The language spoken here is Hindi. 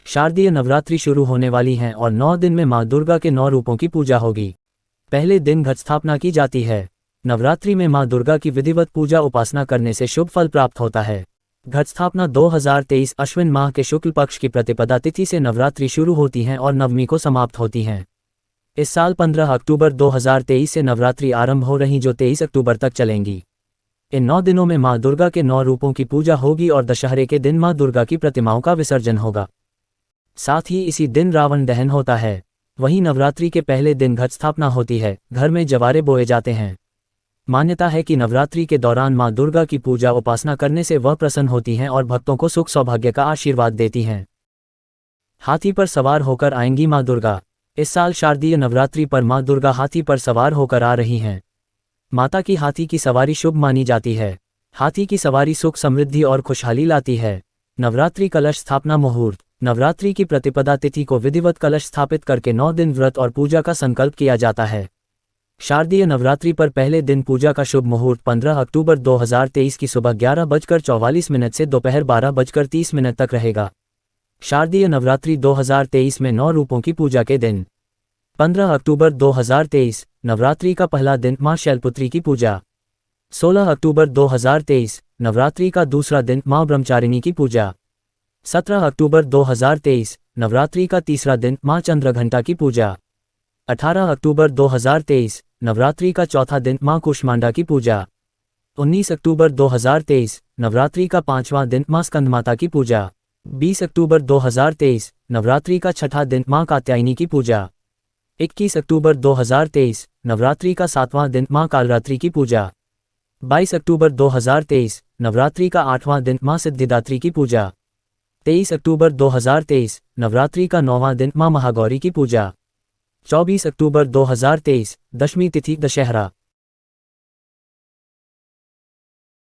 शारदीय नवरात्रि शुरू होने वाली हैं और 9 दिन में मां दुर्गा के 9 रूपों की पूजा होगी। पहले दिन घट स्थापना की जाती है। नवरात्रि में मां दुर्गा की विधिवत पूजा उपासना करने से शुभ फल प्राप्त होता है। घट स्थापना 2023 अश्विन माह के शुक्ल पक्ष की प्रतिपदा तिथि से नवरात्रि शुरू होती हैं और नवमी को समाप्त होती हैं। इस साल 15 अक्टूबर 2023 से नवरात्रि आरंभ हो रही जो 23 अक्टूबर तक चलेंगी। इन 9 दिनों में मां दुर्गा के 9 रूपों की पूजा होगी और दशहरे के दिन मां दुर्गा की प्रतिमाओं का विसर्जन होगा। साथ ही इसी दिन रावण दहन होता है। वहीं नवरात्रि के पहले दिन घट स्थापना होती है। घर में जवारे बोए जाते हैं। मान्यता है कि नवरात्रि के दौरान मां दुर्गा की पूजा उपासना करने से वह प्रसन्न होती हैं और भक्तों को सुख सौभाग्य का आशीर्वाद देती हैं। हाथी पर सवार होकर आएंगी मां दुर्गा। इस साल शारदीय नवरात्रि पर मां दुर्गा हाथी पर सवार होकर आ रही हैं। माता की हाथी की सवारी शुभ मानी जाती है। हाथी की सवारी सुख समृद्धि और खुशहाली लाती है। नवरात्रि कलश स्थापना मुहूर्त। नवरात्रि की प्रतिपदा तिथि को विधिवत कलश स्थापित करके 9 दिन व्रत और पूजा का संकल्प किया जाता है। शारदीय नवरात्रि पर पहले दिन पूजा का शुभ मुहूर्त 15 अक्टूबर 2023 की सुबह 11:44 से दोपहर 12:30 तक रहेगा। शारदीय नवरात्रि 2023 में 9 रूपों की पूजा के दिन। 15 अक्टूबर 2023 नवरात्रि का पहला दिन मां शैलपुत्री की पूजा। 16 अक्टूबर 2023 नवरात्रि का दूसरा दिन मां ब्रह्मचारिणी की पूजा। 17 अक्टूबर 2023 नवरात्रि का तीसरा दिन मां चंद्रघंटा की पूजा। 18 अक्टूबर 2023 नवरात्रि का चौथा दिन मां कुष्मांडा की पूजा। 19 अक्टूबर 2023 नवरात्रि का 5वां दिन मां स्कंदमाता की पूजा। 20 अक्टूबर 2023 नवरात्रि का छठा दिन मां कात्यायनी की पूजा। 21 अक्टूबर 2023 नवरात्रि का 7वां दिन मां कालरात्रि की पूजा। 22 अक्टूबर 2023 नवरात्रि का 8वां दिन मां सिद्धिदात्री की पूजा। 23 अक्टूबर 2023 नवरात्रि का 9वां दिन मां महागौरी की पूजा। 24 अक्टूबर 2023 दशमी तिथि दशहरा।